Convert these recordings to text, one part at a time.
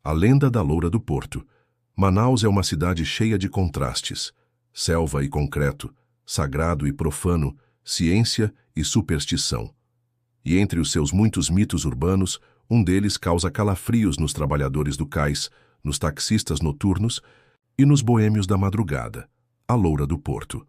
A lenda da Loura do Porto. Manaus é uma cidade cheia de contrastes. Selva e concreto, sagrado e profano, ciência e superstição. E entre os seus muitos mitos urbanos, um deles causa calafrios nos trabalhadores do cais, nos taxistas noturnos e nos boêmios da madrugada, a Loura do Porto.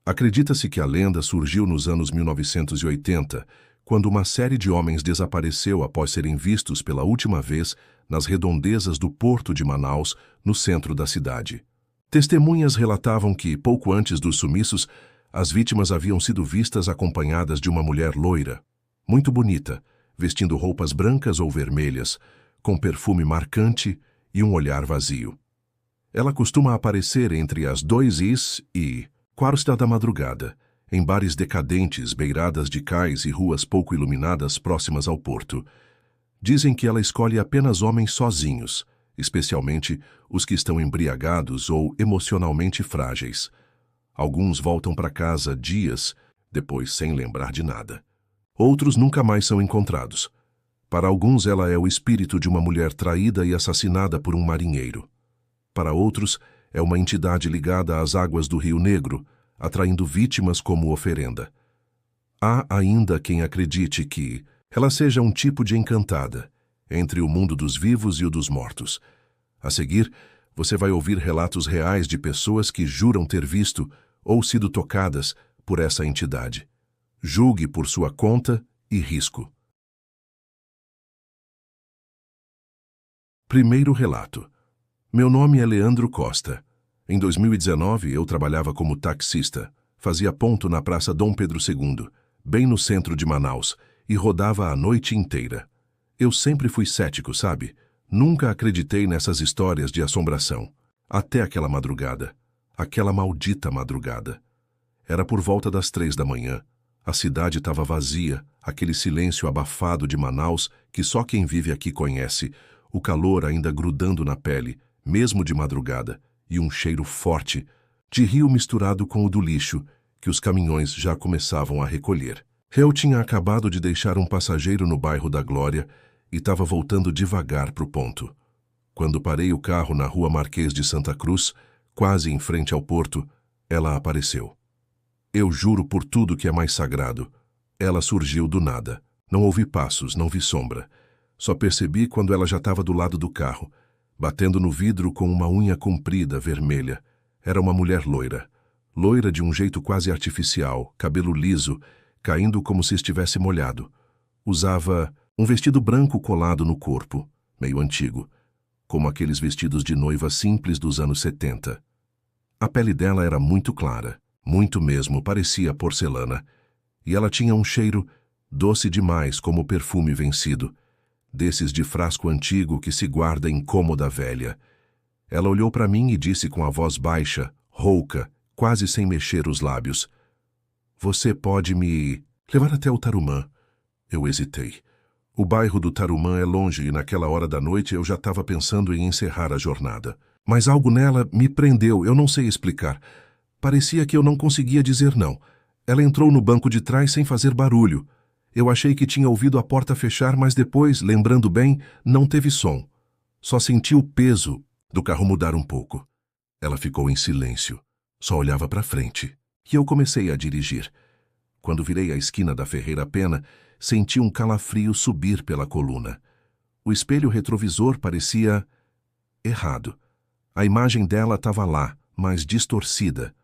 Acredita-se que a lenda surgiu nos anos 1980, quando uma série de homens desapareceu após serem vistos pela última vez nas redondezas do Porto de Manaus, no centro da cidade. Testemunhas relatavam que, pouco antes dos sumiços, as vítimas haviam sido vistas acompanhadas de uma mulher loira, muito bonita, vestindo roupas brancas ou vermelhas, com perfume marcante e um olhar vazio. Ela costuma aparecer entre as 2 e 4 da madrugada, em bares decadentes, beiradas de cais e ruas pouco iluminadas próximas ao porto. Dizem que ela escolhe apenas homens sozinhos, especialmente os que estão embriagados ou emocionalmente frágeis. Alguns voltam para casa dias depois sem lembrar de nada. Outros nunca mais são encontrados. Para alguns ela é o espírito de uma mulher traída e assassinada por um marinheiro. Para outros, é uma entidade ligada às águas do Rio Negro, atraindo vítimas como oferenda. Há ainda quem acredite que ela seja um tipo de encantada, entre o mundo dos vivos e o dos mortos. A seguir, você vai ouvir relatos reais de pessoas que juram ter visto ou sido tocadas por essa entidade. Julgue por sua conta e risco. Primeiro relato. Meu nome é Leandro Costa. Em 2019, eu trabalhava como taxista. Fazia ponto na Praça Dom Pedro II, bem no centro de Manaus, e rodava a noite inteira. Eu sempre fui cético, sabe? Nunca acreditei nessas histórias de assombração. Até aquela madrugada. Aquela maldita madrugada. Era por volta das 3 da manhã. A cidade estava vazia, aquele silêncio abafado de Manaus que só quem vive aqui conhece, o calor ainda grudando na pele, mesmo de madrugada, e um cheiro forte, de rio misturado com o do lixo, que os caminhões já começavam a recolher. Eu tinha acabado de deixar um passageiro no bairro da Glória e estava voltando devagar para o ponto. Quando parei o carro na rua Marquês de Santa Cruz, quase em frente ao porto, ela apareceu. Eu juro por tudo que é mais sagrado. Ela surgiu do nada. Não ouvi passos, não vi sombra. Só percebi quando ela já estava do lado do carro, batendo no vidro com uma unha comprida, vermelha. Era uma mulher loira. Loira de um jeito quase artificial, cabelo liso, caindo como se estivesse molhado. Usava um vestido branco colado no corpo, meio antigo, como aqueles vestidos de noiva simples dos anos 70. A pele dela era muito clara, muito mesmo, parecia porcelana, e ela tinha um cheiro doce demais como perfume vencido, desses de frasco antigo que se guarda em cômoda velha. Ela olhou para mim e disse com a voz baixa, rouca, quase sem mexer os lábios: "Você pode me levar até o Tarumã?" Eu hesitei. O bairro do Tarumã é longe e naquela hora da noite eu já estava pensando em encerrar a jornada. Mas algo nela me prendeu, eu não sei explicar. Parecia que eu não conseguia dizer não. Ela entrou no banco de trás sem fazer barulho. Eu achei que tinha ouvido a porta fechar, mas depois, lembrando bem, não teve som. Só senti o peso do carro mudar um pouco. Ela ficou em silêncio. Só olhava para frente. E eu comecei a dirigir. Quando virei a esquina da Ferreira Pena, senti um calafrio subir pela coluna. O espelho retrovisor parecia errado. A imagem dela estava lá, mas distorcida.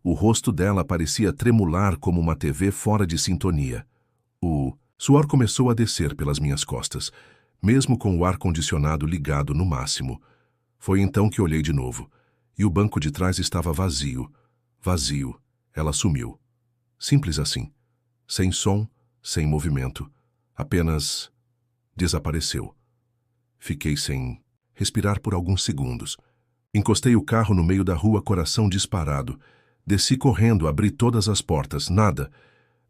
O rosto dela parecia tremular como uma TV fora de sintonia. O suor começou a descer pelas minhas costas, mesmo com o ar-condicionado ligado no máximo. Foi então que olhei de novo, e o banco de trás estava vazio. Vazio. Ela sumiu. Simples assim. Sem som, sem movimento. Apenas desapareceu. Fiquei sem respirar por alguns segundos. Encostei o carro no meio da rua, coração disparado. Desci correndo, abri todas as portas. Nada.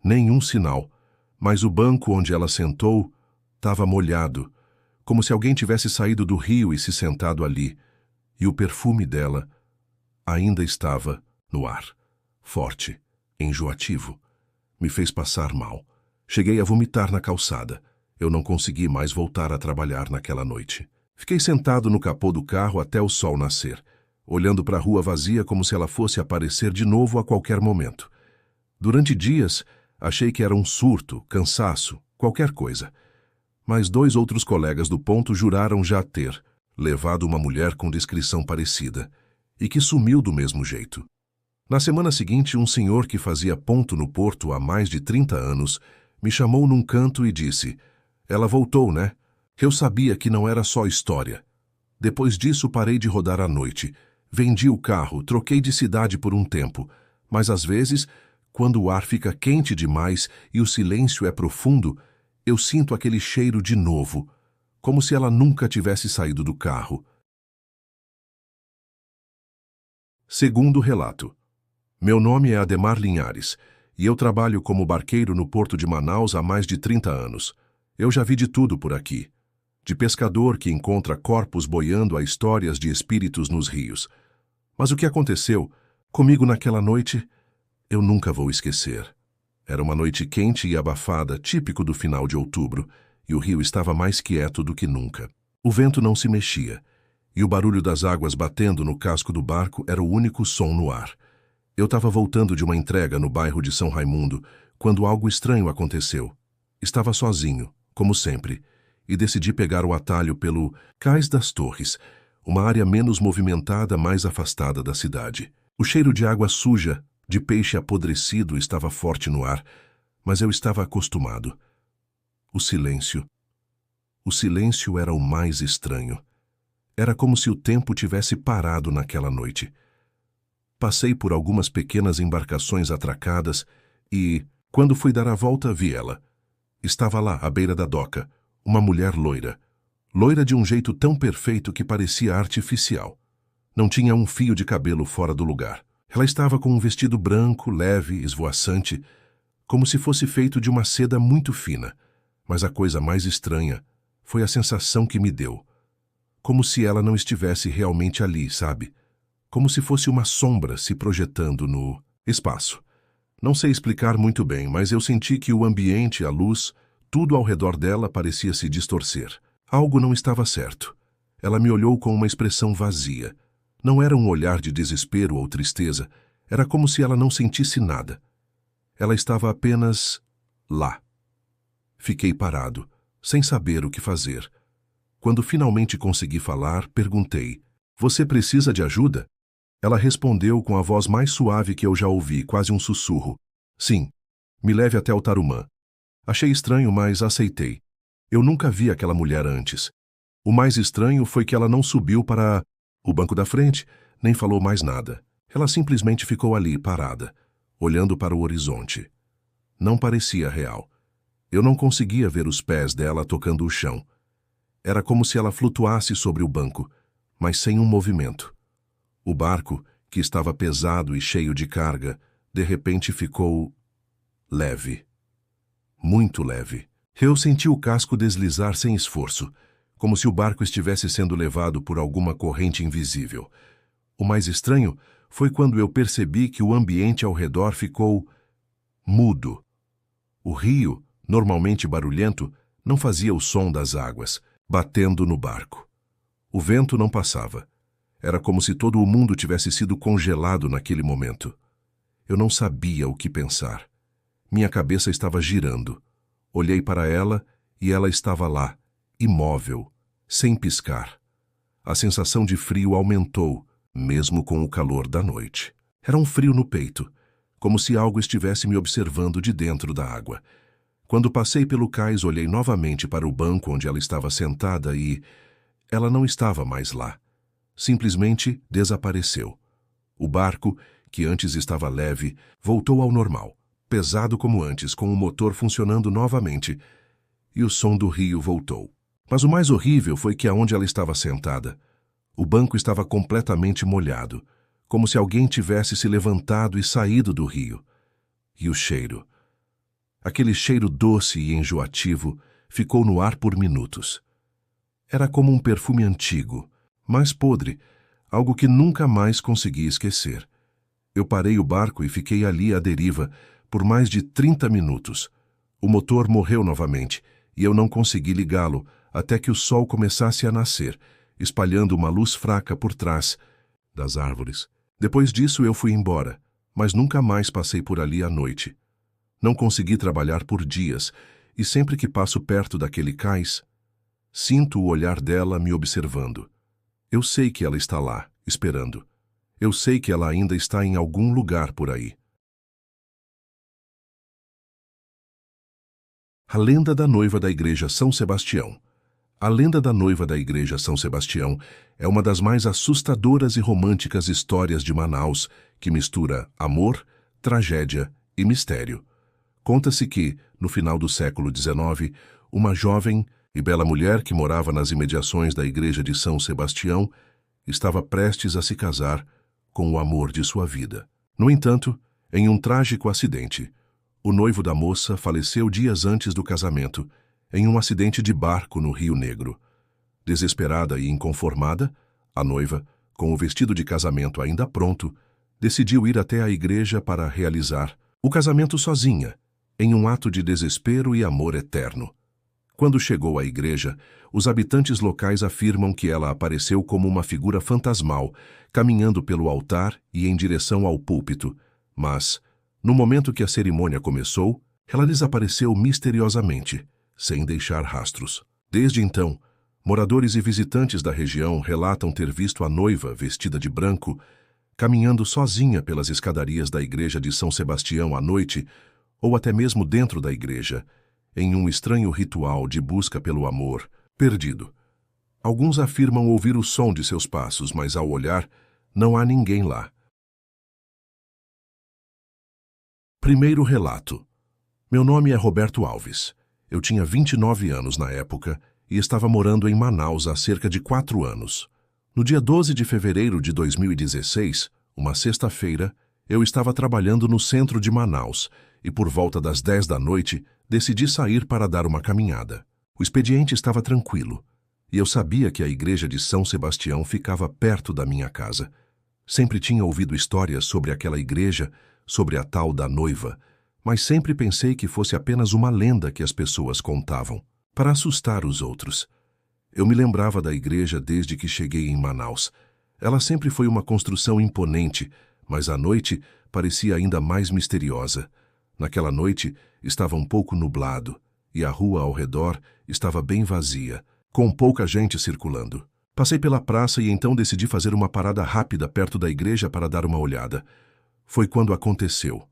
Nenhum sinal. Mas o banco onde ela sentou estava molhado, como se alguém tivesse saído do rio e se sentado ali. E o perfume dela ainda estava no ar. Forte, enjoativo. Me fez passar mal. Cheguei a vomitar na calçada. Eu não consegui mais voltar a trabalhar naquela noite. Fiquei sentado no capô do carro até o sol nascer, olhando para a rua vazia como se ela fosse aparecer de novo a qualquer momento. Durante dias, achei que era um surto, cansaço, qualquer coisa. Mas 2 outros colegas do ponto juraram já ter levado uma mulher com descrição parecida e que sumiu do mesmo jeito. Na semana seguinte, um senhor que fazia ponto no porto há mais de 30 anos me chamou num canto e disse: "Ela voltou, né? Eu sabia que não era só história." Depois disso, parei de rodar à noite. Vendi o carro, troquei de cidade por um tempo, mas às vezes, quando o ar fica quente demais e o silêncio é profundo, eu sinto aquele cheiro de novo, como se ela nunca tivesse saído do carro. Segundo relato. Meu nome é Ademar Linhares, e eu trabalho como barqueiro no porto de Manaus há mais de 30 anos. Eu já vi de tudo por aqui. De pescador que encontra corpos boiando a histórias de espíritos nos rios. Mas o que aconteceu comigo naquela noite, eu nunca vou esquecer. Era uma noite quente e abafada, típico do final de outubro, e o rio estava mais quieto do que nunca. O vento não se mexia, e o barulho das águas batendo no casco do barco era o único som no ar. Eu estava voltando de uma entrega no bairro de São Raimundo, quando algo estranho aconteceu. Estava sozinho, como sempre, e decidi pegar o atalho pelo Cais das Torres, uma área menos movimentada, mais afastada da cidade. O cheiro de água suja, de peixe apodrecido, estava forte no ar, mas eu estava acostumado. O silêncio. O silêncio era o mais estranho. Era como se o tempo tivesse parado naquela noite. Passei por algumas pequenas embarcações atracadas e, quando fui dar a volta, vi ela. Estava lá, à beira da doca, uma mulher loira. Loira de um jeito tão perfeito que parecia artificial. Não tinha um fio de cabelo fora do lugar. Ela estava com um vestido branco, leve, esvoaçante, como se fosse feito de uma seda muito fina. Mas a coisa mais estranha foi a sensação que me deu. Como se ela não estivesse realmente ali, sabe? Como se fosse uma sombra se projetando no espaço. Não sei explicar muito bem, mas eu senti que o ambiente, a luz, tudo ao redor dela parecia se distorcer. Algo não estava certo. Ela me olhou com uma expressão vazia. Não era um olhar de desespero ou tristeza. Era como se ela não sentisse nada. Ela estava apenas lá. Fiquei parado, sem saber o que fazer. Quando finalmente consegui falar, perguntei: "Você precisa de ajuda?" Ela respondeu com a voz mais suave que eu já ouvi, quase um sussurro: "Sim, me leve até o Tarumã." Achei estranho, mas aceitei. Eu nunca vi aquela mulher antes. O mais estranho foi que ela não subiu para o banco da frente, nem falou mais nada. Ela simplesmente ficou ali, parada, olhando para o horizonte. Não parecia real. Eu não conseguia ver os pés dela tocando o chão. Era como se ela flutuasse sobre o banco, mas sem um movimento. O barco, que estava pesado e cheio de carga, de repente ficou leve. Muito leve. Eu senti o casco deslizar sem esforço, como se o barco estivesse sendo levado por alguma corrente invisível. O mais estranho foi quando eu percebi que o ambiente ao redor ficou mudo. O rio, normalmente barulhento, não fazia o som das águas batendo no barco. O vento não passava. Era como se todo o mundo tivesse sido congelado naquele momento. Eu não sabia o que pensar. Minha cabeça estava girando. Olhei para ela e ela estava lá, imóvel, sem piscar. A sensação de frio aumentou, mesmo com o calor da noite. Era um frio no peito, como se algo estivesse me observando de dentro da água. Quando passei pelo cais, olhei novamente para o banco onde ela estava sentada e ela não estava mais lá. Simplesmente desapareceu. O barco, que antes estava leve, voltou ao normal, pesado como antes, com o motor funcionando novamente, e o som do rio voltou. Mas o mais horrível foi que aonde ela estava sentada, o banco estava completamente molhado, como se alguém tivesse se levantado e saído do rio. E o cheiro, aquele cheiro doce e enjoativo, ficou no ar por minutos. Era como um perfume antigo, mais podre, algo que nunca mais consegui esquecer. Eu parei o barco e fiquei ali à deriva por mais de 30 minutos. O motor morreu novamente e eu não consegui ligá-lo, até que o sol começasse a nascer, espalhando uma luz fraca por trás das árvores. Depois disso eu fui embora, mas nunca mais passei por ali à noite. Não consegui trabalhar por dias, e sempre que passo perto daquele cais, sinto o olhar dela me observando. Eu sei que ela está lá, esperando. Eu sei que ela ainda está em algum lugar por aí. A lenda da noiva da Igreja São Sebastião. A lenda da noiva da Igreja São Sebastião é uma das mais assustadoras e românticas histórias de Manaus, que mistura amor, tragédia e mistério. Conta-se que, no final do século XIX, uma jovem e bela mulher que morava nas imediações da Igreja de São Sebastião estava prestes a se casar com o amor de sua vida. No entanto, em um trágico acidente, o noivo da moça faleceu dias antes do casamento, em um acidente de barco no Rio Negro. Desesperada e inconformada, a noiva, com o vestido de casamento ainda pronto, decidiu ir até a igreja para realizar o casamento sozinha, em um ato de desespero e amor eterno. Quando chegou à igreja, os habitantes locais afirmam que ela apareceu como uma figura fantasmal, caminhando pelo altar e em direção ao púlpito, mas, no momento que a cerimônia começou, ela desapareceu misteriosamente, sem deixar rastros. Desde então, moradores e visitantes da região relatam ter visto a noiva, vestida de branco, caminhando sozinha pelas escadarias da igreja de São Sebastião à noite, ou até mesmo dentro da igreja, em um estranho ritual de busca pelo amor perdido. Alguns afirmam ouvir o som de seus passos, mas ao olhar, não há ninguém lá. Primeiro relato. Meu nome é Roberto Alves. Eu tinha 29 anos na época e estava morando em Manaus há cerca de 4 anos. No dia 12 de fevereiro de 2016, uma sexta-feira, eu estava trabalhando no centro de Manaus e por volta das 10 da noite decidi sair para dar uma caminhada. O expediente estava tranquilo e eu sabia que a igreja de São Sebastião ficava perto da minha casa. Sempre tinha ouvido histórias sobre aquela igreja, sobre a tal da noiva, mas sempre pensei que fosse apenas uma lenda que as pessoas contavam, para assustar os outros. Eu me lembrava da igreja desde que cheguei em Manaus. Ela sempre foi uma construção imponente, mas à noite parecia ainda mais misteriosa. Naquela noite estava um pouco nublado, e a rua ao redor estava bem vazia, com pouca gente circulando. Passei pela praça e então decidi fazer uma parada rápida perto da igreja para dar uma olhada. Foi quando aconteceu.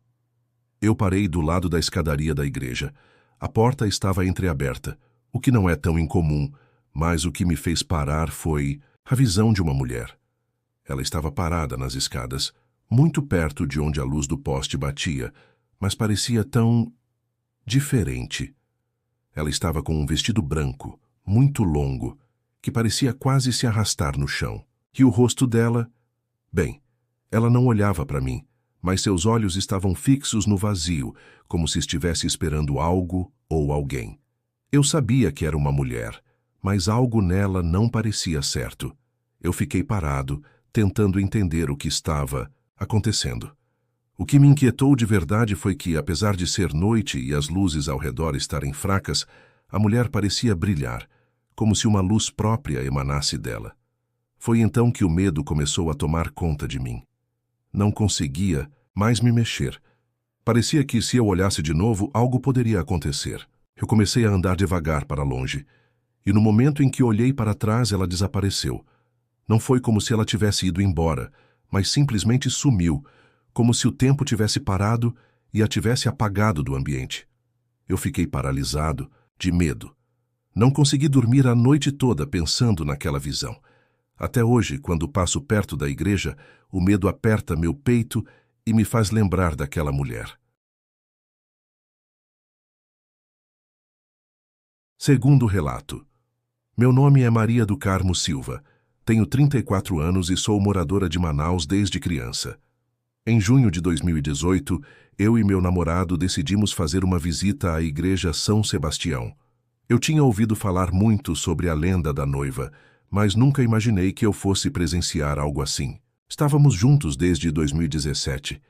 Eu parei do lado da escadaria da igreja. A porta estava entreaberta, o que não é tão incomum, mas o que me fez parar foi a visão de uma mulher. Ela estava parada nas escadas, muito perto de onde a luz do poste batia, mas parecia tão diferente. Ela estava com um vestido branco, muito longo, que parecia quase se arrastar no chão. E o rosto dela... Bem, ela não olhava para mim, mas seus olhos estavam fixos no vazio, como se estivesse esperando algo ou alguém. Eu sabia que era uma mulher, mas algo nela não parecia certo. Eu fiquei parado, tentando entender o que estava acontecendo. O que me inquietou de verdade foi que, apesar de ser noite e as luzes ao redor estarem fracas, a mulher parecia brilhar, como se uma luz própria emanasse dela. Foi então que o medo começou a tomar conta de mim. Não conseguia mais me mexer. Parecia que, se eu olhasse de novo, algo poderia acontecer. Eu comecei a andar devagar para longe, e no momento em que olhei para trás, ela desapareceu. Não foi como se ela tivesse ido embora, mas simplesmente sumiu, como se o tempo tivesse parado e a tivesse apagado do ambiente. Eu fiquei paralisado, de medo. Não consegui dormir a noite toda pensando naquela visão. Até hoje, quando passo perto da igreja, o medo aperta meu peito e me faz lembrar daquela mulher. Segundo relato. Meu nome é Maria do Carmo Silva. Tenho 34 anos e sou moradora de Manaus desde criança. Em junho de 2018, eu e meu namorado decidimos fazer uma visita à igreja São Sebastião. Eu tinha ouvido falar muito sobre a lenda da noiva, mas nunca imaginei que eu fosse presenciar algo assim. Estávamos juntos desde 2017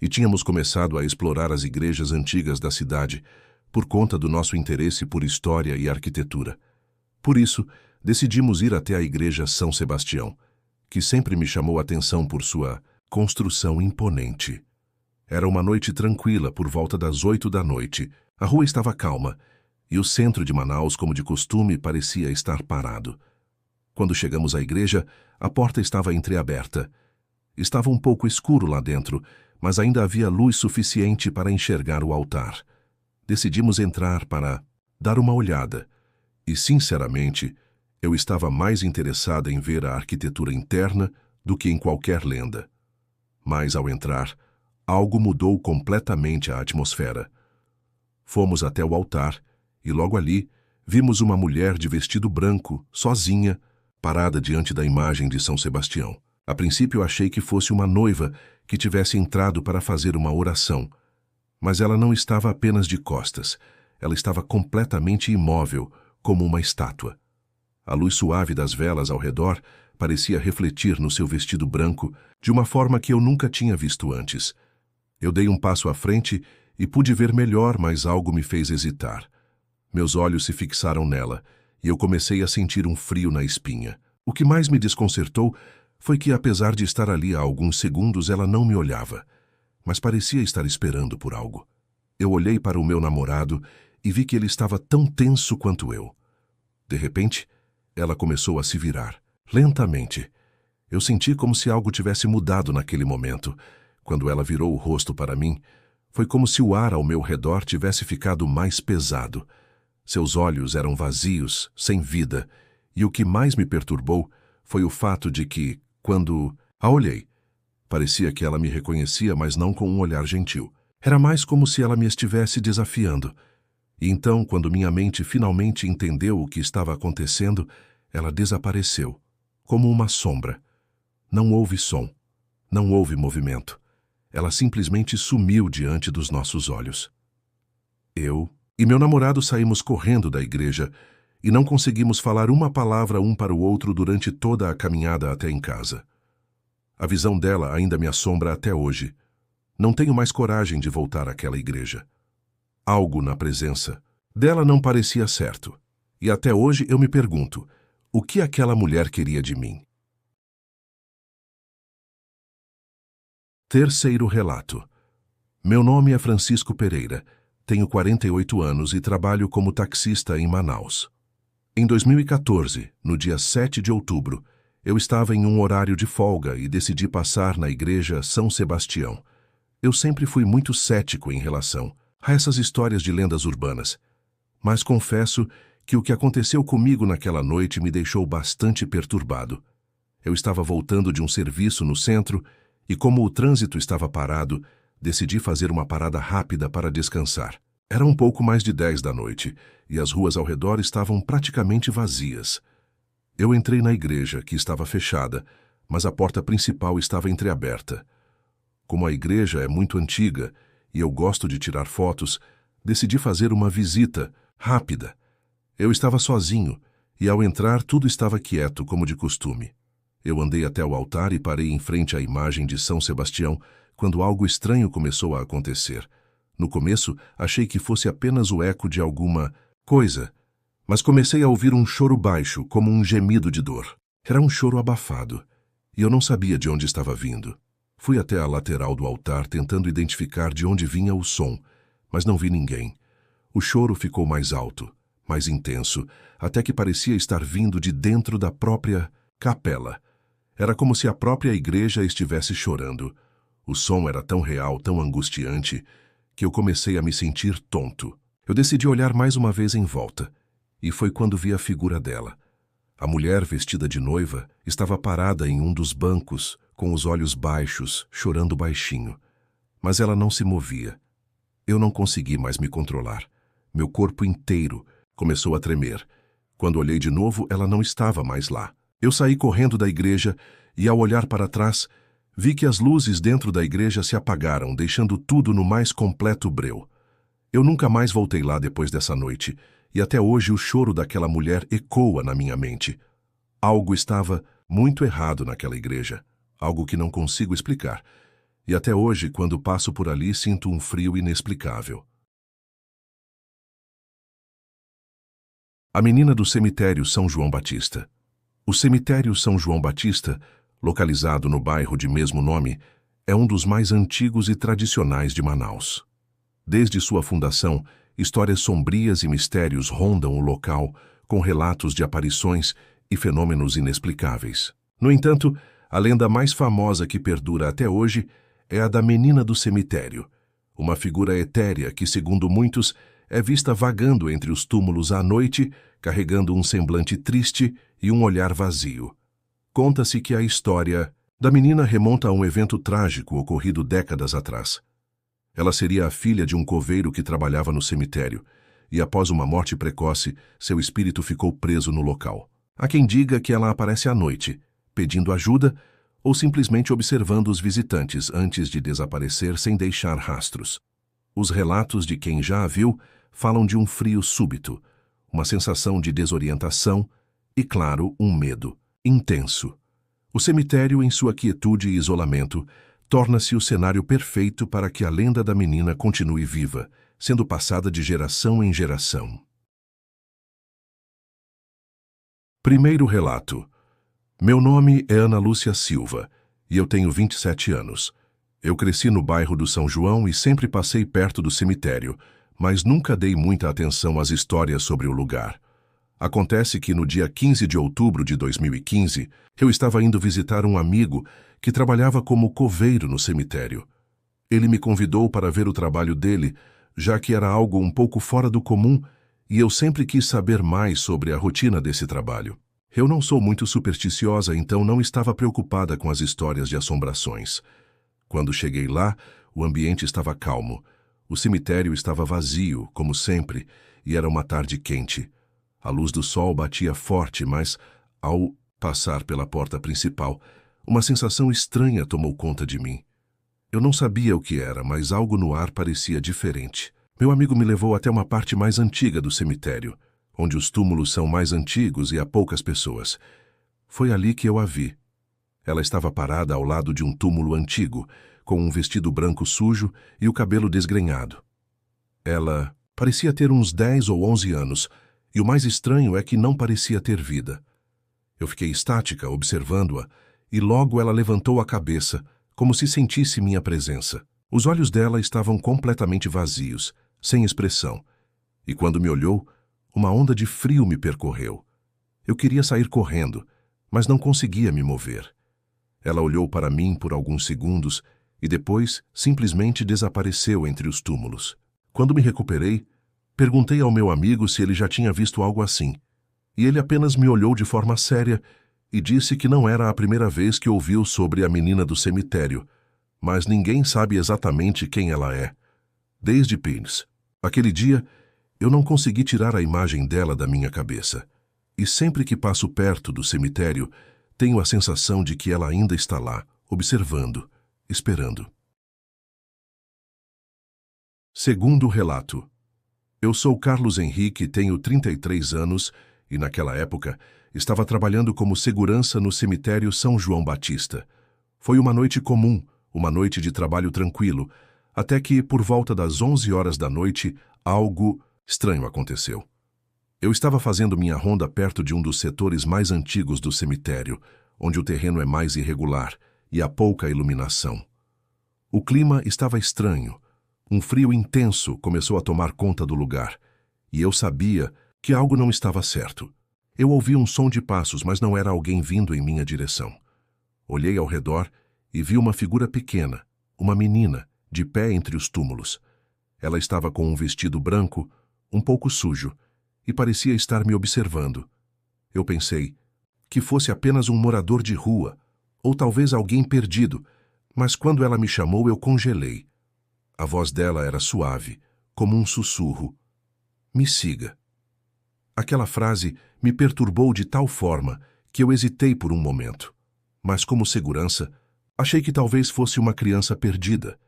e tínhamos começado a explorar as igrejas antigas da cidade por conta do nosso interesse por história e arquitetura. Por isso, decidimos ir até a igreja São Sebastião, que sempre me chamou a atenção por sua construção imponente. Era uma noite tranquila, por volta das 8 da noite. A rua estava calma, e o centro de Manaus, como de costume, parecia estar parado. Quando chegamos à igreja, a porta estava entreaberta. Estava um pouco escuro lá dentro, mas ainda havia luz suficiente para enxergar o altar. Decidimos entrar para dar uma olhada, e, sinceramente, eu estava mais interessada em ver a arquitetura interna do que em qualquer lenda. Mas, ao entrar, algo mudou completamente a atmosfera. Fomos até o altar e, logo ali, vimos uma mulher de vestido branco, sozinha, parada diante da imagem de São Sebastião. A princípio achei que fosse uma noiva que tivesse entrado para fazer uma oração, mas ela não estava apenas de costas, ela estava completamente imóvel, como uma estátua. A luz suave das velas ao redor parecia refletir no seu vestido branco de uma forma que eu nunca tinha visto antes. Eu dei um passo à frente e pude ver melhor, mas algo me fez hesitar. Meus olhos se fixaram nela e eu comecei a sentir um frio na espinha. O que mais me desconcertou foi que, apesar de estar ali há alguns segundos, ela não me olhava, mas parecia estar esperando por algo. Eu olhei para o meu namorado e vi que ele estava tão tenso quanto eu. De repente, ela começou a se virar, lentamente. Eu senti como se algo tivesse mudado naquele momento. Quando ela virou o rosto para mim, foi como se o ar ao meu redor tivesse ficado mais pesado. Seus olhos eram vazios, sem vida, e o que mais me perturbou foi o fato de que, quando a olhei, parecia que ela me reconhecia, mas não com um olhar gentil. Era mais como se ela me estivesse desafiando. E então, quando minha mente finalmente entendeu o que estava acontecendo, ela desapareceu, como uma sombra. Não houve som, não houve movimento. Ela simplesmente sumiu diante dos nossos olhos. Eu e meu namorado saímos correndo da igreja e não conseguimos falar uma palavra um para o outro durante toda a caminhada até em casa. A visão dela ainda me assombra até hoje. Não tenho mais coragem de voltar àquela igreja. Algo na presença dela não parecia certo. E até hoje eu me pergunto, o que aquela mulher queria de mim? Terceiro relato. Meu nome é Francisco Pereira, tenho 48 anos e trabalho como taxista em Manaus. Em 2014, no dia 7 de outubro, eu estava em um horário de folga e decidi passar na igreja São Sebastião. Eu sempre fui muito cético em relação a essas histórias de lendas urbanas, mas confesso que o que aconteceu comigo naquela noite me deixou bastante perturbado. Eu estava voltando de um serviço no centro e, como o trânsito estava parado, decidi fazer uma parada rápida para descansar. Era um pouco mais de 10 da noite e as ruas ao redor estavam praticamente vazias. Eu entrei na igreja, que estava fechada, mas a porta principal estava entreaberta. Como a igreja é muito antiga e eu gosto de tirar fotos, decidi fazer uma visita rápida. Eu estava sozinho e, ao entrar, tudo estava quieto, como de costume. Eu andei até o altar e parei em frente à imagem de São Sebastião quando algo estranho começou a acontecer. No começo, achei que fosse apenas o eco de alguma coisa, mas comecei a ouvir um choro baixo, como um gemido de dor. Era um choro abafado, e eu não sabia de onde estava vindo. Fui até a lateral do altar tentando identificar de onde vinha o som, mas não vi ninguém. O choro ficou mais alto, mais intenso, até que parecia estar vindo de dentro da própria capela. Era como se a própria igreja estivesse chorando. O som era tão real, tão angustiante, que eu comecei a me sentir tonto. Eu decidi olhar mais uma vez em volta, e foi quando vi a figura dela. A mulher, vestida de noiva, estava parada em um dos bancos, com os olhos baixos, chorando baixinho. Mas ela não se movia. Eu não consegui mais me controlar. Meu corpo inteiro começou a tremer. Quando olhei de novo, ela não estava mais lá. Eu saí correndo da igreja e, ao olhar para trás, vi que as luzes dentro da igreja se apagaram, deixando tudo no mais completo breu. Eu nunca mais voltei lá depois dessa noite, e até hoje o choro daquela mulher ecoa na minha mente. Algo estava muito errado naquela igreja, algo que não consigo explicar, e até hoje, quando passo por ali, sinto um frio inexplicável. A menina do cemitério São João Batista. O cemitério São João Batista, localizado no bairro de mesmo nome, é um dos mais antigos e tradicionais de Manaus. Desde sua fundação, histórias sombrias e mistérios rondam o local, com relatos de aparições e fenômenos inexplicáveis. No entanto, a lenda mais famosa que perdura até hoje é a da menina do cemitério, uma figura etérea que, segundo muitos, é vista vagando entre os túmulos à noite, carregando um semblante triste e um olhar vazio. Conta-se que a história da menina remonta a um evento trágico ocorrido décadas atrás. Ela seria a filha de um coveiro que trabalhava no cemitério, e após uma morte precoce, seu espírito ficou preso no local. Há quem diga que ela aparece à noite, pedindo ajuda ou simplesmente observando os visitantes antes de desaparecer sem deixar rastros. Os relatos de quem já a viu falam de um frio súbito, uma sensação de desorientação e, claro, um medo intenso. O cemitério, em sua quietude e isolamento, torna-se o cenário perfeito para que a lenda da menina continue viva, sendo passada de geração em geração. Primeiro relato. Meu nome é Ana Lúcia Silva e eu tenho 27 anos. Eu cresci no bairro do São João e sempre passei perto do cemitério, mas nunca dei muita atenção às histórias sobre o lugar. Acontece que no dia 15 de outubro de 2015, eu estava indo visitar um amigo que trabalhava como coveiro no cemitério. Ele me convidou para ver o trabalho dele, já que era algo um pouco fora do comum e eu sempre quis saber mais sobre a rotina desse trabalho. Eu não sou muito supersticiosa, então não estava preocupada com as histórias de assombrações. Quando cheguei lá, o ambiente estava calmo. O cemitério estava vazio, como sempre, e era uma tarde quente. A luz do sol batia forte, mas, ao passar pela porta principal, uma sensação estranha tomou conta de mim. Eu não sabia o que era, mas algo no ar parecia diferente. Meu amigo me levou até uma parte mais antiga do cemitério, onde os túmulos são mais antigos e há poucas pessoas. Foi ali que eu a vi. Ela estava parada ao lado de um túmulo antigo, com um vestido branco sujo e o cabelo desgrenhado. Ela parecia ter uns 10 ou 11 anos, e o mais estranho é que não parecia ter vida. Eu fiquei estática, observando-a, e logo ela levantou a cabeça, como se sentisse minha presença. Os olhos dela estavam completamente vazios, sem expressão, e quando me olhou, uma onda de frio me percorreu. Eu queria sair correndo, mas não conseguia me mover. Ela olhou para mim por alguns segundos e depois simplesmente desapareceu entre os túmulos. Quando me recuperei, perguntei ao meu amigo se ele já tinha visto algo assim, e ele apenas me olhou de forma séria e disse que não era a primeira vez que ouviu sobre a menina do cemitério, mas ninguém sabe exatamente quem ela é. Desde Pines. Aquele dia, eu não consegui tirar a imagem dela da minha cabeça, e sempre que passo perto do cemitério, tenho a sensação de que ela ainda está lá, observando, esperando. Segundo relato. Eu sou Carlos Henrique, tenho 33 anos e, naquela época, estava trabalhando como segurança no cemitério São João Batista. Foi uma noite comum, uma noite de trabalho tranquilo, até que, por volta das 11 horas da noite, algo estranho aconteceu. Eu estava fazendo minha ronda perto de um dos setores mais antigos do cemitério, onde o terreno é mais irregular e há pouca iluminação. O clima estava estranho. Um frio intenso começou a tomar conta do lugar, e eu sabia que algo não estava certo. Eu ouvi um som de passos, mas não era alguém vindo em minha direção. Olhei ao redor e vi uma figura pequena, uma menina, de pé entre os túmulos. Ela estava com um vestido branco, um pouco sujo, e parecia estar me observando. Eu pensei que fosse apenas um morador de rua, ou talvez alguém perdido, mas quando ela me chamou eu congelei. A voz dela era suave, como um sussurro. Me siga. Aquela frase me perturbou de tal forma que eu hesitei por um momento. Mas como segurança, achei que talvez fosse uma criança perdida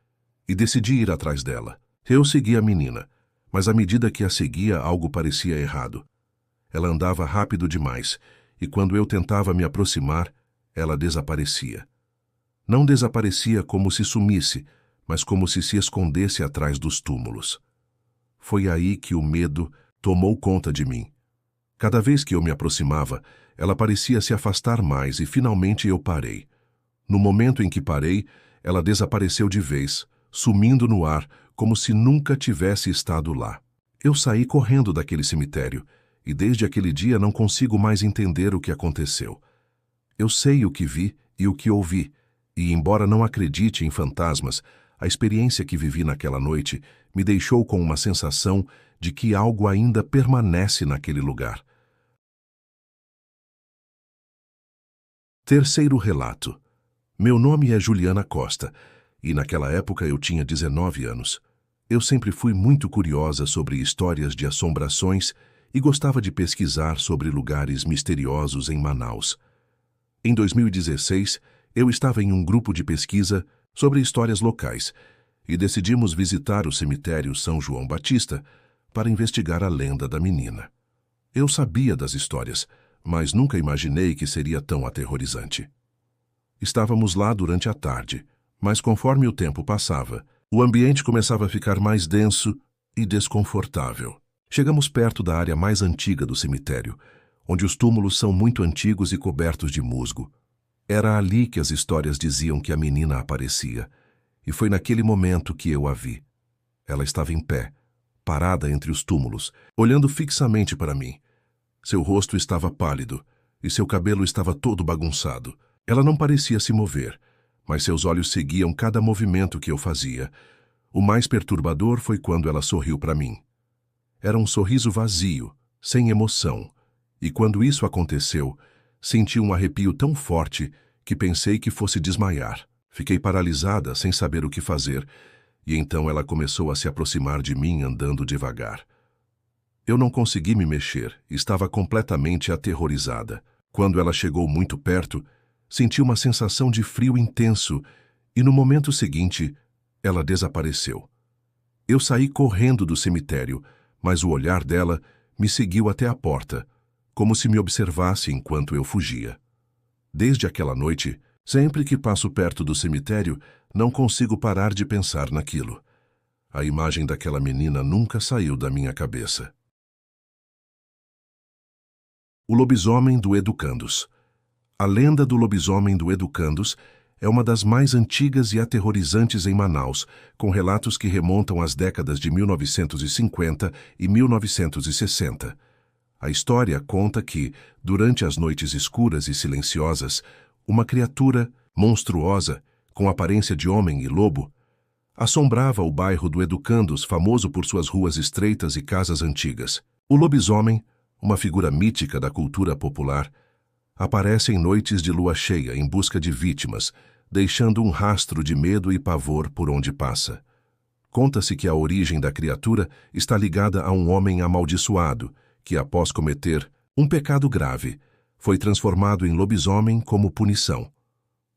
e decidi ir atrás dela. Eu segui a menina, mas à medida que a seguia, algo parecia errado. Ela andava rápido demais e quando eu tentava me aproximar, ela desaparecia. Não desaparecia como se sumisse, mas como se escondesse atrás dos túmulos. Foi aí que o medo tomou conta de mim. Cada vez que eu me aproximava, ela parecia se afastar mais e finalmente eu parei. No momento em que parei, ela desapareceu de vez, sumindo no ar, como se nunca tivesse estado lá. Eu saí correndo daquele cemitério, e desde aquele dia não consigo mais entender o que aconteceu. Eu sei o que vi e o que ouvi, e embora não acredite em fantasmas, a experiência que vivi naquela noite me deixou com uma sensação de que algo ainda permanece naquele lugar. Terceiro relato. Meu nome é Juliana Costa, e naquela época eu tinha 19 anos. Eu sempre fui muito curiosa sobre histórias de assombrações e gostava de pesquisar sobre lugares misteriosos em Manaus. Em 2016, eu estava em um grupo de pesquisa sobre histórias locais e decidimos visitar o cemitério São João Batista para investigar a lenda da menina. Eu sabia das histórias, mas nunca imaginei que seria tão aterrorizante. Estávamos lá durante a tarde, mas conforme o tempo passava, o ambiente começava a ficar mais denso e desconfortável. Chegamos perto da área mais antiga do cemitério, onde os túmulos são muito antigos e cobertos de musgo. Era ali que as histórias diziam que a menina aparecia, e foi naquele momento que eu a vi. Ela estava em pé, parada entre os túmulos, olhando fixamente para mim. Seu rosto estava pálido, e seu cabelo estava todo bagunçado. Ela não parecia se mover, mas seus olhos seguiam cada movimento que eu fazia. O mais perturbador foi quando ela sorriu para mim. Era um sorriso vazio, sem emoção, e quando isso aconteceu, senti um arrepio tão forte que pensei que fosse desmaiar. Fiquei paralisada, sem saber o que fazer, e então ela começou a se aproximar de mim andando devagar. Eu não consegui me mexer, estava completamente aterrorizada. Quando ela chegou muito perto, senti uma sensação de frio intenso e no momento seguinte, ela desapareceu. Eu saí correndo do cemitério, mas o olhar dela me seguiu até a porta, como se me observasse enquanto eu fugia. Desde aquela noite, sempre que passo perto do cemitério, não consigo parar de pensar naquilo. A imagem daquela menina nunca saiu da minha cabeça. O lobisomem do Educandos. A lenda do lobisomem do Educandos é uma das mais antigas e aterrorizantes em Manaus, com relatos que remontam às décadas de 1950 e 1960. A história conta que, durante as noites escuras e silenciosas, uma criatura monstruosa, com aparência de homem e lobo, assombrava o bairro do Educandos, famoso por suas ruas estreitas e casas antigas. O lobisomem, uma figura mítica da cultura popular, aparece em noites de lua cheia em busca de vítimas, deixando um rastro de medo e pavor por onde passa. Conta-se que a origem da criatura está ligada a um homem amaldiçoado, que após cometer um pecado grave, foi transformado em lobisomem como punição.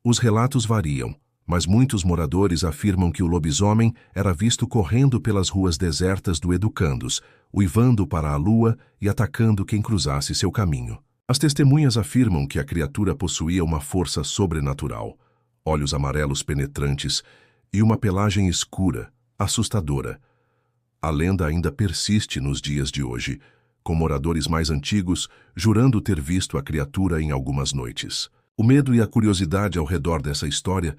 Os relatos variam, mas muitos moradores afirmam que o lobisomem era visto correndo pelas ruas desertas do Educandos, uivando para a lua e atacando quem cruzasse seu caminho. As testemunhas afirmam que a criatura possuía uma força sobrenatural, olhos amarelos penetrantes e uma pelagem escura, assustadora. A lenda ainda persiste nos dias de hoje, com moradores mais antigos jurando ter visto a criatura em algumas noites. O medo e a curiosidade ao redor dessa história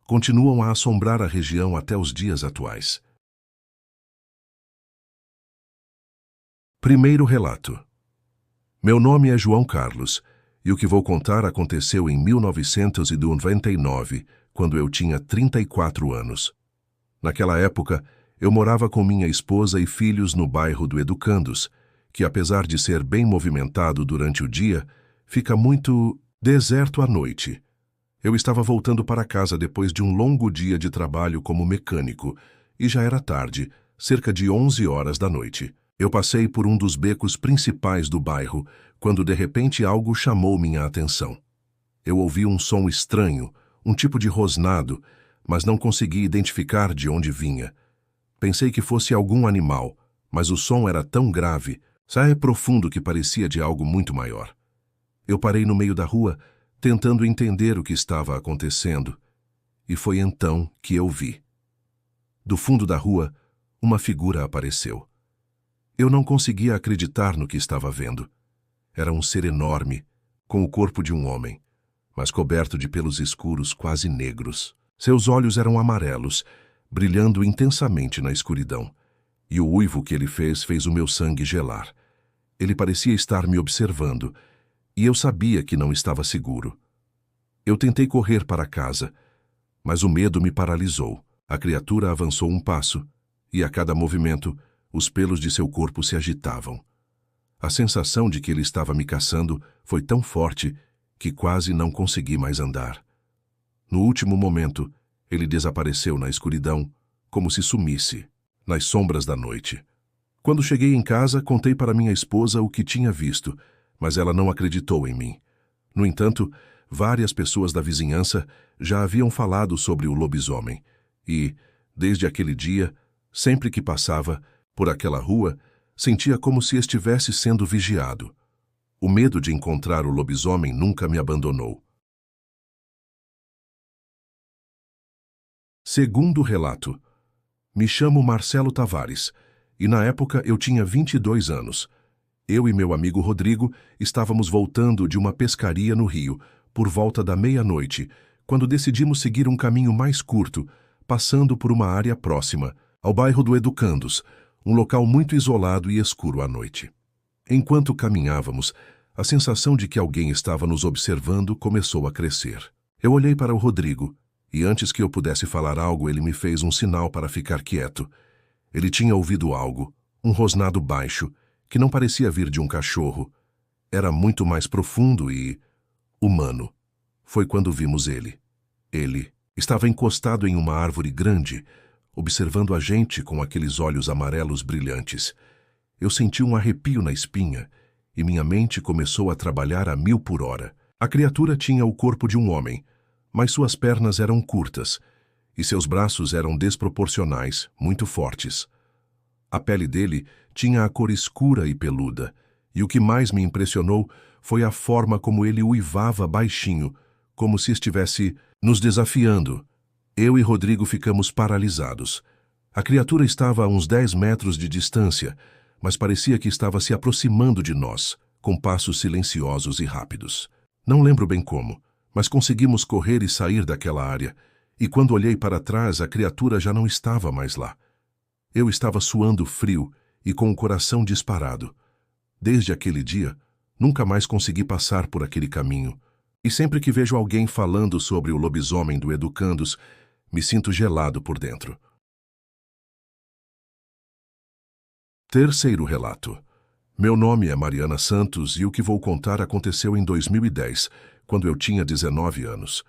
continuam a assombrar a região até os dias atuais. Primeiro relato. Meu nome é João Carlos, e o que vou contar aconteceu em 1999, quando eu tinha 34 anos. Naquela época, eu morava com minha esposa e filhos no bairro do Educandos, que apesar de ser bem movimentado durante o dia, fica muito deserto à noite. Eu estava voltando para casa depois de um longo dia de trabalho como mecânico, e já era tarde, cerca de 11 horas da noite. Eu passei por um dos becos principais do bairro, quando de repente algo chamou minha atenção. Eu ouvi um som estranho, um tipo de rosnado, mas não consegui identificar de onde vinha. Pensei que fosse algum animal, mas o som era tão grave, profundo que parecia de algo muito maior. Eu parei no meio da rua, tentando entender o que estava acontecendo, e foi então que eu vi. Do fundo da rua, uma figura apareceu. Eu não conseguia acreditar no que estava vendo. Era um ser enorme, com o corpo de um homem, mas coberto de pelos escuros quase negros. Seus olhos eram amarelos, brilhando intensamente na escuridão, e o uivo que ele fez o meu sangue gelar. Ele parecia estar me observando, e eu sabia que não estava seguro. Eu tentei correr para casa, mas o medo me paralisou. A criatura avançou um passo, e a cada movimento, os pelos de seu corpo se agitavam. A sensação de que ele estava me caçando foi tão forte que quase não consegui mais andar. No último momento, ele desapareceu na escuridão, como se sumisse, nas sombras da noite. Quando cheguei em casa, contei para minha esposa o que tinha visto, mas ela não acreditou em mim. No entanto, várias pessoas da vizinhança já haviam falado sobre o lobisomem, e, desde aquele dia, sempre que passava por aquela rua, sentia como se estivesse sendo vigiado. O medo de encontrar o lobisomem nunca me abandonou. Segundo relato. Me chamo Marcelo Tavares, e na época eu tinha 22 anos. Eu e meu amigo Rodrigo estávamos voltando de uma pescaria no Rio, por volta da meia-noite, quando decidimos seguir um caminho mais curto, passando por uma área próxima, ao bairro do Educandos, um local muito isolado e escuro à noite. Enquanto caminhávamos, a sensação de que alguém estava nos observando começou a crescer. Eu olhei para o Rodrigo, e antes que eu pudesse falar algo, ele me fez um sinal para ficar quieto. Ele tinha ouvido algo, um rosnado baixo, que não parecia vir de um cachorro. Era muito mais profundo e humano. Foi quando vimos ele. Ele estava encostado em uma árvore grande, observando a gente com aqueles olhos amarelos brilhantes. Eu senti um arrepio na espinha e minha mente começou a trabalhar a 1000 por hora. A criatura tinha o corpo de um homem, mas suas pernas eram curtas e seus braços eram desproporcionais, muito fortes. A pele dele tinha a cor escura e peluda, e o que mais me impressionou foi a forma como ele uivava baixinho, como se estivesse nos desafiando. Eu e Rodrigo ficamos paralisados. A criatura estava a uns 10 metros de distância, mas parecia que estava se aproximando de nós, com passos silenciosos e rápidos. Não lembro bem como, mas conseguimos correr e sair daquela área, e quando olhei para trás, a criatura já não estava mais lá. Eu estava suando frio e com o coração disparado. Desde aquele dia, nunca mais consegui passar por aquele caminho, e sempre que vejo alguém falando sobre o lobisomem do Educandos, me sinto gelado por dentro. Terceiro relato. Meu nome é Mariana Santos e o que vou contar aconteceu em 2010, quando eu tinha 19 anos.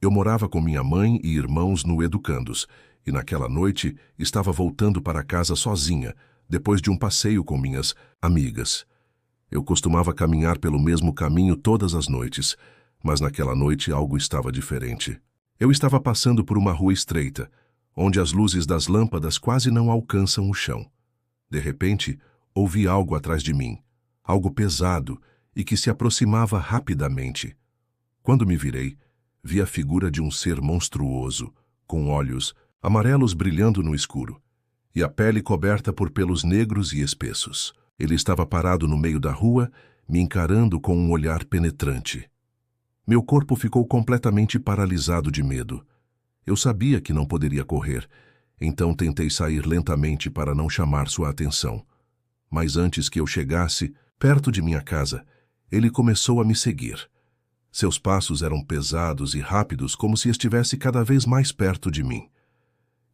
Eu morava com minha mãe e irmãos no Educandos, e naquela noite estava voltando para casa sozinha, depois de um passeio com minhas amigas. Eu costumava caminhar pelo mesmo caminho todas as noites, mas naquela noite algo estava diferente. Eu estava passando por uma rua estreita, onde as luzes das lâmpadas quase não alcançam o chão. De repente, ouvi algo atrás de mim, algo pesado e que se aproximava rapidamente. Quando me virei, vi a figura de um ser monstruoso, com olhos amarelos brilhando no escuro, e a pele coberta por pelos negros e espessos. Ele estava parado no meio da rua, me encarando com um olhar penetrante. Meu corpo ficou completamente paralisado de medo. Eu sabia que não poderia correr, então tentei sair lentamente para não chamar sua atenção. Mas antes que eu chegasse perto de minha casa, ele começou a me seguir. Seus passos eram pesados e rápidos, como se estivesse cada vez mais perto de mim.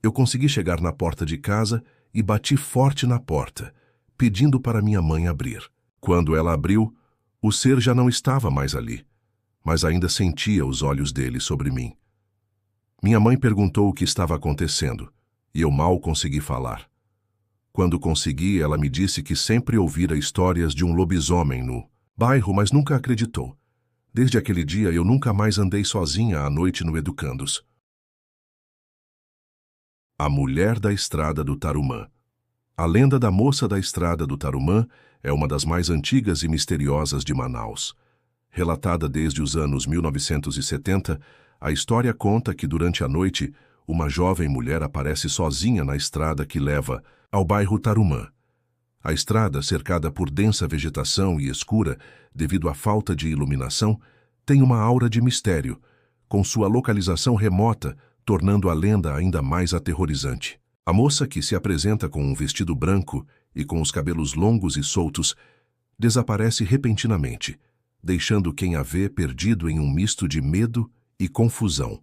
Eu consegui chegar na porta de casa e bati forte na porta, pedindo para minha mãe abrir. Quando ela abriu, o ser já não estava mais ali, mas ainda sentia os olhos dele sobre mim. Minha mãe perguntou o que estava acontecendo, e eu mal consegui falar. Quando consegui, ela me disse que sempre ouvira histórias de um lobisomem no bairro, mas nunca acreditou. Desde aquele dia, eu nunca mais andei sozinha à noite no Educandos. A Mulher da Estrada do Tarumã. A lenda da Moça da Estrada do Tarumã é uma das mais antigas e misteriosas de Manaus. Relatada desde os anos 1970, a história conta que durante a noite, uma jovem mulher aparece sozinha na estrada que leva ao bairro Tarumã. A estrada, cercada por densa vegetação e escura devido à falta de iluminação, tem uma aura de mistério, com sua localização remota, tornando a lenda ainda mais aterrorizante. A moça, que se apresenta com um vestido branco e com os cabelos longos e soltos, desaparece repentinamente, deixando quem a vê perdido em um misto de medo e confusão.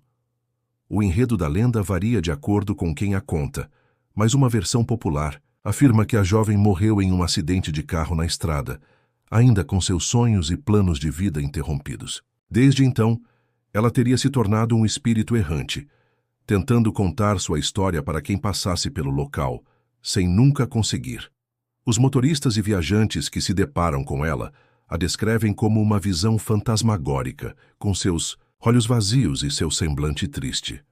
O enredo da lenda varia de acordo com quem a conta, mas uma versão popular afirma que a jovem morreu em um acidente de carro na estrada, ainda com seus sonhos e planos de vida interrompidos. Desde então, ela teria se tornado um espírito errante, tentando contar sua história para quem passasse pelo local, sem nunca conseguir. Os motoristas e viajantes que se deparam com ela a descrevem como uma visão fantasmagórica, com seus olhos vazios e seu semblante triste.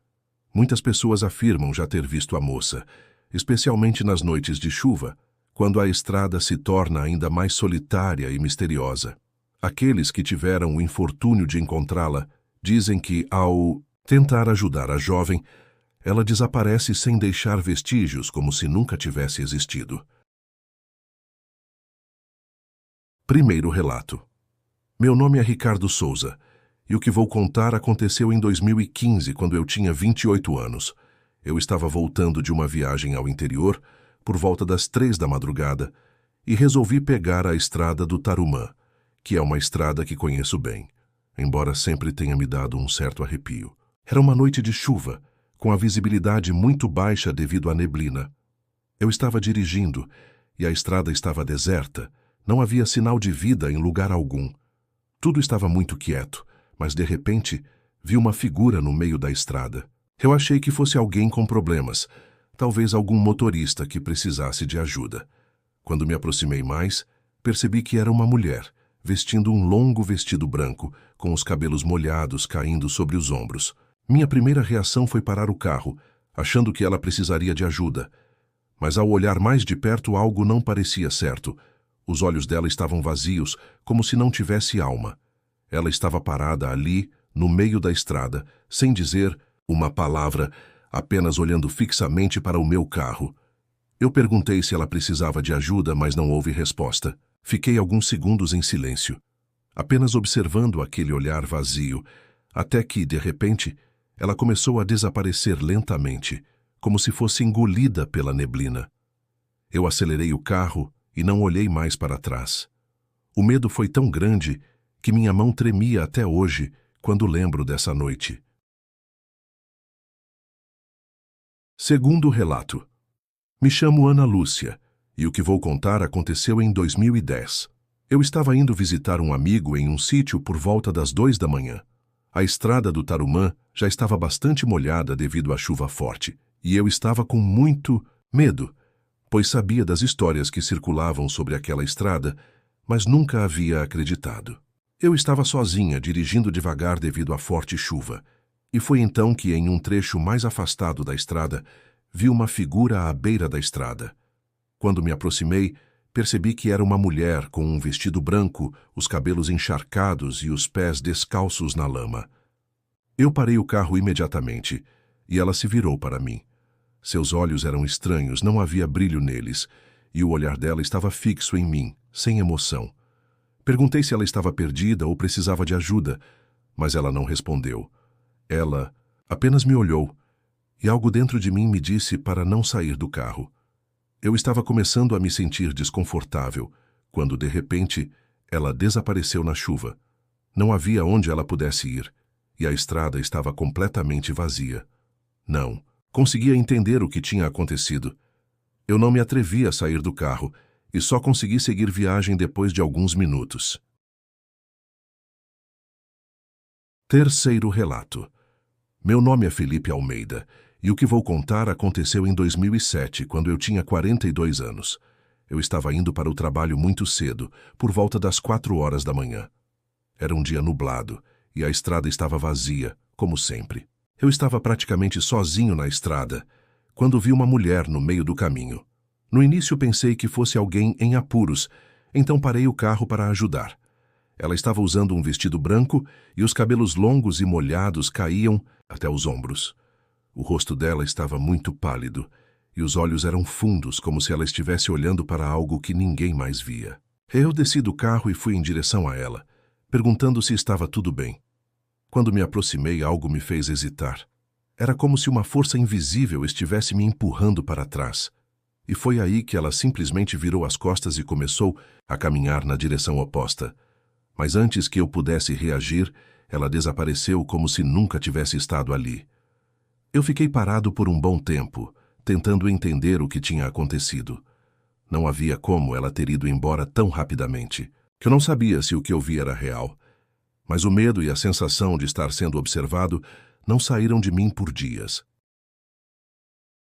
Muitas pessoas afirmam já ter visto a moça, especialmente nas noites de chuva, quando a estrada se torna ainda mais solitária e misteriosa. Aqueles que tiveram o infortúnio de encontrá-la dizem que, ao tentar ajudar a jovem, ela desaparece sem deixar vestígios, como se nunca tivesse existido. Primeiro relato. Meu nome é Ricardo Souza, e o que vou contar aconteceu em 2015, quando eu tinha 28 anos. Eu estava voltando de uma viagem ao interior, por volta das 3 da madrugada, e resolvi pegar a estrada do Tarumã, que é uma estrada que conheço bem, embora sempre tenha me dado um certo arrepio. Era uma noite de chuva, com a visibilidade muito baixa devido à neblina. Eu estava dirigindo, e a estrada estava deserta, não havia sinal de vida em lugar algum. Tudo estava muito quieto, mas de repente vi uma figura no meio da estrada. Eu achei que fosse alguém com problemas, talvez algum motorista que precisasse de ajuda. Quando me aproximei mais, percebi que era uma mulher, vestindo um longo vestido branco, com os cabelos molhados caindo sobre os ombros. Minha primeira reação foi parar o carro, achando que ela precisaria de ajuda. Mas ao olhar mais de perto, algo não parecia certo. Os olhos dela estavam vazios, como se não tivesse alma. Ela estava parada ali, no meio da estrada, sem dizer uma palavra, apenas olhando fixamente para o meu carro. Eu perguntei se ela precisava de ajuda, mas não houve resposta. Fiquei alguns segundos em silêncio, apenas observando aquele olhar vazio, até que, de repente, ela começou a desaparecer lentamente, como se fosse engolida pela neblina. Eu acelerei o carro e não olhei mais para trás. O medo foi tão grande que minha mão tremia até hoje quando lembro dessa noite. Segundo relato. Me chamo Ana Lúcia, e o que vou contar aconteceu em 2010. Eu estava indo visitar um amigo em um sítio por volta das 2 da manhã. A estrada do Tarumã já estava bastante molhada devido à chuva forte, e eu estava com muito medo, pois sabia das histórias que circulavam sobre aquela estrada, mas nunca havia acreditado. Eu estava sozinha, dirigindo devagar devido à forte chuva, e foi então que, em um trecho mais afastado da estrada, vi uma figura à beira da estrada. Quando me aproximei, percebi que era uma mulher com um vestido branco, os cabelos encharcados e os pés descalços na lama. Eu parei o carro imediatamente, e ela se virou para mim. Seus olhos eram estranhos, não havia brilho neles, e o olhar dela estava fixo em mim, sem emoção. Perguntei se ela estava perdida ou precisava de ajuda, mas ela não respondeu. Ela apenas me olhou, e algo dentro de mim me disse para não sair do carro. Eu estava começando a me sentir desconfortável, quando, de repente, ela desapareceu na chuva. Não havia onde ela pudesse ir, e a estrada estava completamente vazia. Não conseguia entender o que tinha acontecido. Eu não me atrevi a sair do carro, e só consegui seguir viagem depois de alguns minutos. Terceiro relato. Meu nome é Felipe Almeida, e o que vou contar aconteceu em 2007, quando eu tinha 42 anos. Eu estava indo para o trabalho muito cedo, por volta das 4 horas da manhã. Era um dia nublado, e a estrada estava vazia, como sempre. Eu estava praticamente sozinho na estrada, quando vi uma mulher no meio do caminho. No início pensei que fosse alguém em apuros, então parei o carro para ajudar. Ela estava usando um vestido branco e os cabelos longos e molhados caíam até os ombros. O rosto dela estava muito pálido e os olhos eram fundos, como se ela estivesse olhando para algo que ninguém mais via. Eu desci do carro e fui em direção a ela, perguntando se estava tudo bem. Quando me aproximei, algo me fez hesitar. Era como se uma força invisível estivesse me empurrando para trás. E foi aí que ela simplesmente virou as costas e começou a caminhar na direção oposta. Mas antes que eu pudesse reagir, ela desapareceu como se nunca tivesse estado ali. Eu fiquei parado por um bom tempo, tentando entender o que tinha acontecido. Não havia como ela ter ido embora tão rapidamente. Eu não sabia se o que eu vi era real, mas o medo e a sensação de estar sendo observado não saíram de mim por dias.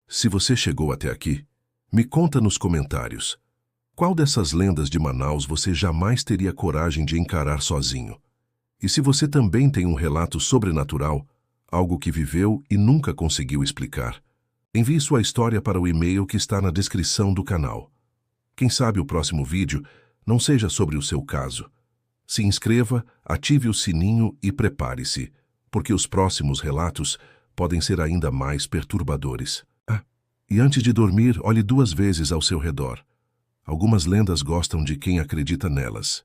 Se você chegou até aqui, me conta nos comentários. Qual dessas lendas de Manaus você jamais teria coragem de encarar sozinho? E se você também tem um relato sobrenatural, algo que viveu e nunca conseguiu explicar, envie sua história para o e-mail que está na descrição do canal. Quem sabe o próximo vídeo não seja sobre o seu caso. Se inscreva, ative o sininho e prepare-se, porque os próximos relatos podem ser ainda mais perturbadores. E antes de dormir, olhe 2 vezes ao seu redor. Algumas lendas gostam de quem acredita nelas.